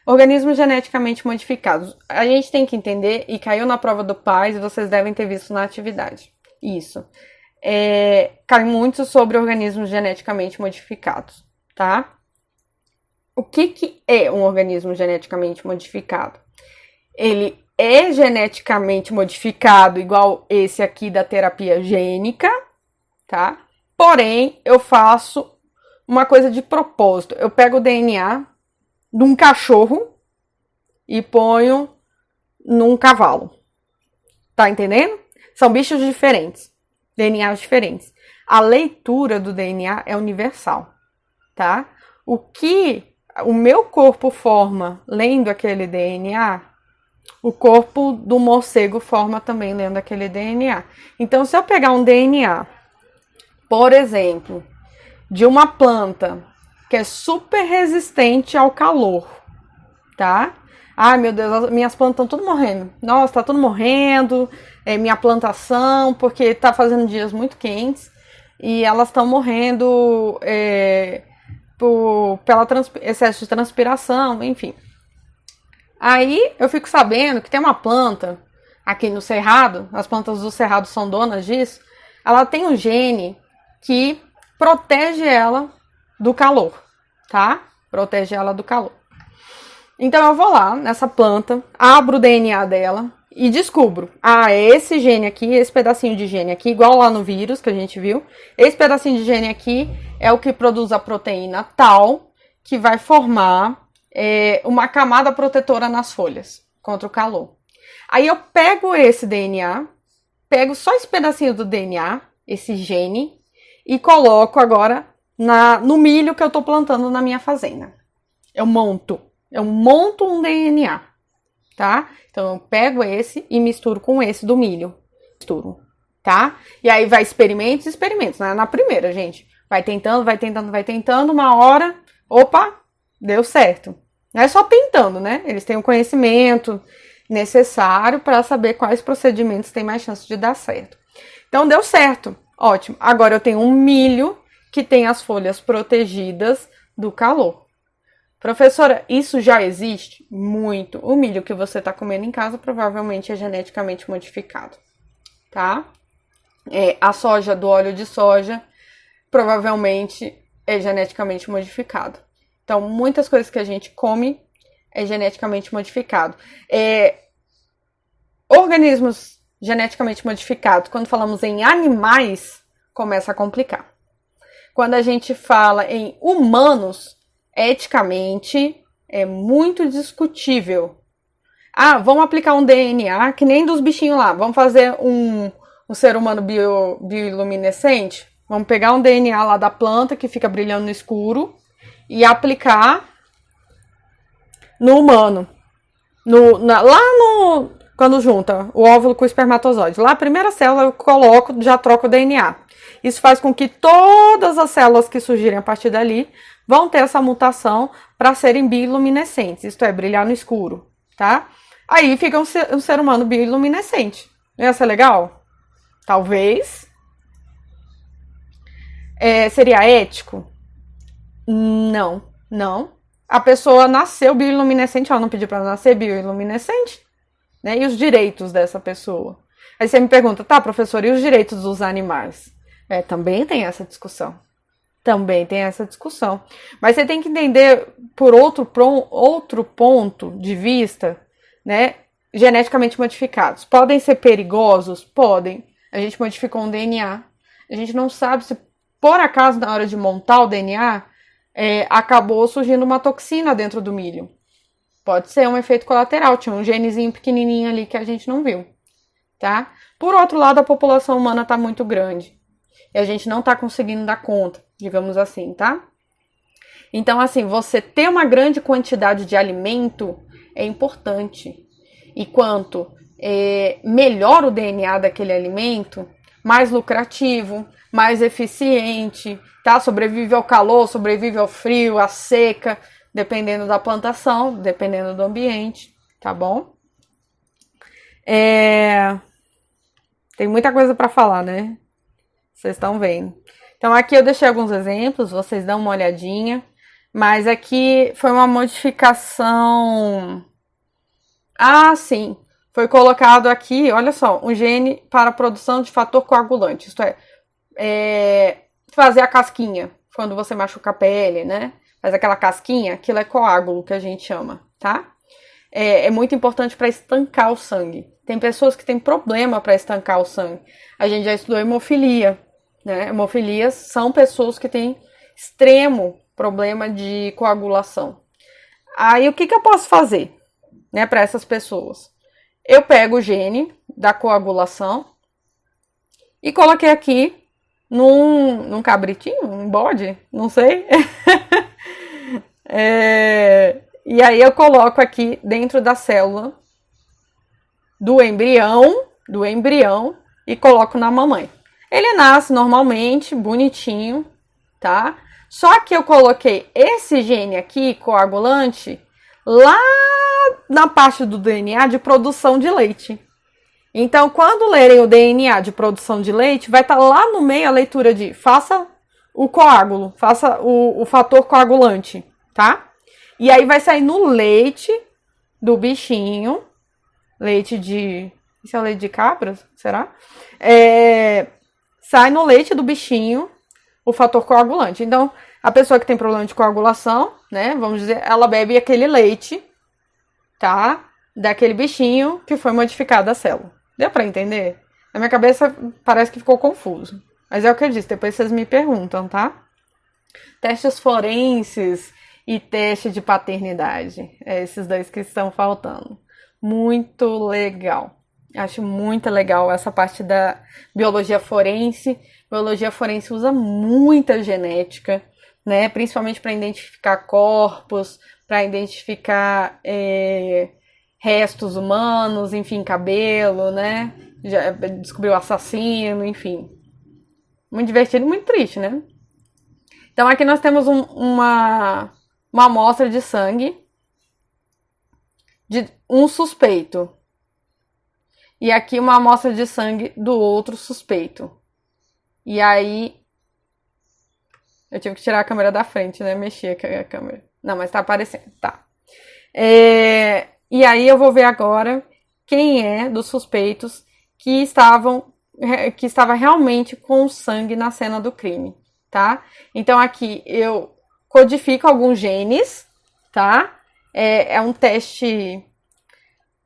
Organismos geneticamente modificados. A gente tem que entender, e caiu na prova do PAS, e vocês devem ter visto na atividade. Isso. Cai muito sobre organismos geneticamente modificados, tá? O que é um organismo geneticamente modificado? Ele é geneticamente modificado, igual esse aqui da terapia gênica, tá? Porém, eu faço uma coisa de propósito. Eu pego o DNA de um cachorro e ponho num cavalo. Tá entendendo? São bichos diferentes, DNAs diferentes. A leitura do DNA é universal, tá? O que o meu corpo forma lendo aquele DNA, o corpo do morcego forma também lendo aquele DNA. Então, se eu pegar um DNA, por exemplo, de uma planta que é super resistente ao calor, tá? Ai, meu Deus, minhas plantas estão tudo morrendo. Nossa, tá tudo morrendo. Minha plantação, porque tá fazendo dias muito quentes e elas estão morrendo pelo excesso de transpiração, enfim. Aí eu fico sabendo que tem uma planta aqui no Cerrado, as plantas do Cerrado são donas disso, ela tem um gene que protege ela do calor, tá? Protege ela do calor. Então eu vou lá nessa planta, abro o DNA dela e descubro, esse gene aqui, esse pedacinho de gene aqui, igual lá no vírus que a gente viu, esse pedacinho de gene aqui é o que produz a proteína tal, que vai formar uma camada protetora nas folhas contra o calor. Aí eu pego esse DNA, pego só esse pedacinho do DNA, esse gene, e coloco agora no milho que eu tô plantando na minha fazenda. Eu monto um DNA, tá? Então eu pego esse e misturo com esse do milho. Misturo, tá? E aí vai experimentos, né? Na primeira, gente. Vai tentando, uma hora, opa, deu certo. Não é só tentando, né? Eles têm o conhecimento necessário para saber quais procedimentos têm mais chance de dar certo. Então deu certo, ótimo. Agora eu tenho um milho que tem as folhas protegidas do calor. Professora, isso já existe? Muito. O milho que você está comendo em casa provavelmente é geneticamente modificado, tá? A soja do óleo de soja provavelmente é geneticamente modificado. Então, muitas coisas que a gente come é geneticamente modificado. Organismos geneticamente modificados, quando falamos em animais, começa a complicar. Quando a gente fala em humanos, eticamente, é muito discutível. Vamos aplicar um DNA que nem dos bichinhos lá. Vamos fazer um ser humano bioluminescente? Vamos pegar um DNA lá da planta que fica brilhando no escuro e aplicar no humano. Quando junta o óvulo com o espermatozoide. Lá a primeira célula eu coloco, já troco o DNA. Isso faz com que todas as células que surgirem a partir dali vão ter essa mutação para serem bioluminescentes, isto é, brilhar no escuro, tá? Aí fica um ser humano bioluminescente. Não ia ser legal? Talvez. Seria ético? Não. A pessoa nasceu bioluminescente, ela não pediu para nascer bioluminescente, né? E os direitos dessa pessoa? Aí você me pergunta, tá, professor, e os direitos dos animais? Também tem essa discussão. Mas você tem que entender por outro ponto de vista, né? Geneticamente modificados. Podem ser perigosos? Podem. A gente modificou um DNA. A gente não sabe se, por acaso, na hora de montar o DNA, acabou surgindo uma toxina dentro do milho. Pode ser um efeito colateral. Tinha um genezinho pequenininho ali que a gente não viu, tá? Por outro lado, a população humana está muito grande. E a gente não está conseguindo dar conta, digamos assim, tá? Então, assim, você ter uma grande quantidade de alimento é importante. E quanto melhor o DNA daquele alimento, mais lucrativo, mais eficiente, tá? Sobrevive ao calor, sobrevive ao frio, à seca, dependendo da plantação, dependendo do ambiente, tá bom? Tem muita coisa para falar, né? Vocês estão vendo. Então, aqui eu deixei alguns exemplos, vocês dão uma olhadinha. Mas aqui foi uma modificação. Ah, sim. Foi colocado aqui, olha só, um gene para a produção de fator coagulante. Isto é fazer a casquinha quando você machuca a pele, né? Faz aquela casquinha, aquilo é coágulo que a gente chama, tá? É muito importante para estancar o sangue. Tem pessoas que têm problema para estancar o sangue. A gente já estudou hemofilia, né? Hemofilias são pessoas que têm extremo problema de coagulação. Aí o que eu posso fazer, né, para essas pessoas? Eu pego o gene da coagulação e coloquei aqui num cabritinho, um bode, não sei. E aí eu coloco aqui dentro da célula do embrião e coloco na mamãe. Ele nasce normalmente, bonitinho, tá? Só que eu coloquei esse gene aqui, coagulante, lá na parte do DNA de produção de leite. Então, quando lerem o DNA de produção de leite, vai estar lá no meio a leitura de faça o coágulo, faça o fator coagulante, tá? E aí vai sair no leite do bichinho, leite de... Isso é o leite de cabra? Será? Sai no leite do bichinho o fator coagulante. Então, a pessoa que tem problema de coagulação, né, vamos dizer, ela bebe aquele leite, tá? Daquele bichinho que foi modificado a célula. Deu pra entender? Na minha cabeça parece que ficou confuso. Mas é o que eu disse, depois vocês me perguntam, tá? Testes forenses e teste de paternidade. É esses dois que estão faltando. Muito legal. Acho muito legal essa parte da biologia forense. Biologia forense usa muita genética, né? Principalmente para identificar corpos, para identificar restos humanos, enfim, cabelo, né? Já descobriu o assassino, enfim. Muito divertido e muito triste, né? Então aqui nós temos uma amostra de sangue de um suspeito. E aqui uma amostra de sangue do outro suspeito. E aí eu tive que tirar a câmera da frente, né? Mexer a câmera. Não, mas tá aparecendo, tá. E aí eu vou ver agora quem é dos suspeitos que estava realmente com sangue na cena do crime, tá? Então aqui eu codifico alguns genes, tá? É um teste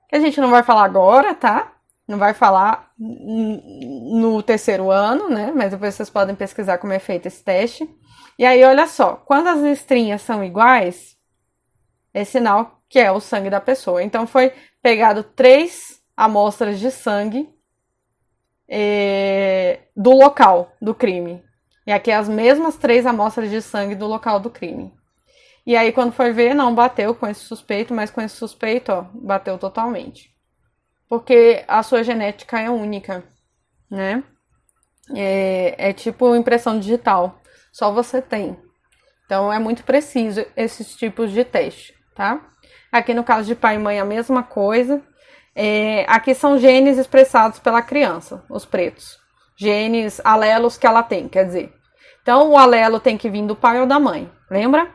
que a gente não vai falar agora, tá? Não vai falar no terceiro ano, né? Mas depois vocês podem pesquisar como é feito esse teste. E aí, olha só, quando as listrinhas são iguais, é sinal que é o sangue da pessoa. Então, foi pegado 3 amostras de sangue do local do crime. E aqui as mesmas 3 amostras de sangue do local do crime. E aí, quando foi ver, não bateu com esse suspeito, mas com esse suspeito, ó, bateu totalmente. Porque a sua genética é única, né? É tipo impressão digital. Só você tem. Então, é muito preciso esses tipos de teste, tá? Aqui no caso de pai e mãe, a mesma coisa. Aqui são genes expressados pela criança, os pretos. Genes, alelos que ela tem, quer dizer. Então, o alelo tem que vir do pai ou da mãe, lembra?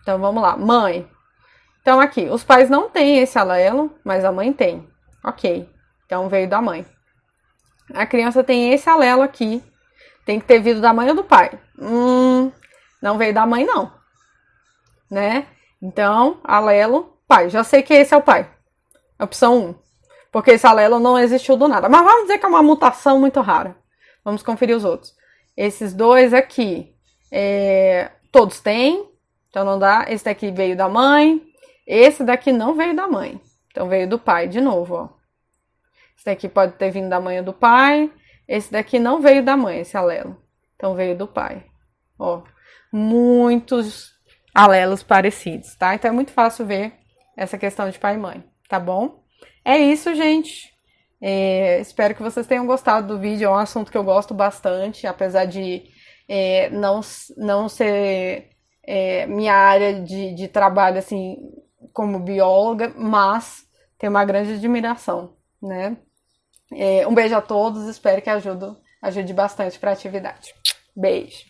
Então, vamos lá. Mãe. Então, aqui, os pais não têm esse alelo, mas a mãe tem. Ok, então veio da mãe. A criança tem esse alelo aqui. Tem que ter vindo da mãe ou do pai? Não veio da mãe, não. Né? Então, alelo, pai. Já sei que esse é o pai. Opção 1. Porque esse alelo não existiu do nada. Mas vamos dizer que é uma mutação muito rara. Vamos conferir os outros. Esses dois aqui, todos têm. Então não dá. Esse daqui veio da mãe. Esse daqui não veio da mãe. Então veio do pai de novo, ó. Esse daqui pode ter vindo da mãe ou do pai. Esse daqui não veio da mãe, esse alelo. Então veio do pai. Ó, muitos alelos parecidos, tá? Então é muito fácil ver essa questão de pai e mãe, tá bom? É isso, gente. Espero que vocês tenham gostado do vídeo. É um assunto que eu gosto bastante, apesar de não ser minha área de trabalho, assim, como bióloga, mas tenho uma grande admiração, né? Um beijo a todos, espero que ajude bastante para a atividade. Beijo!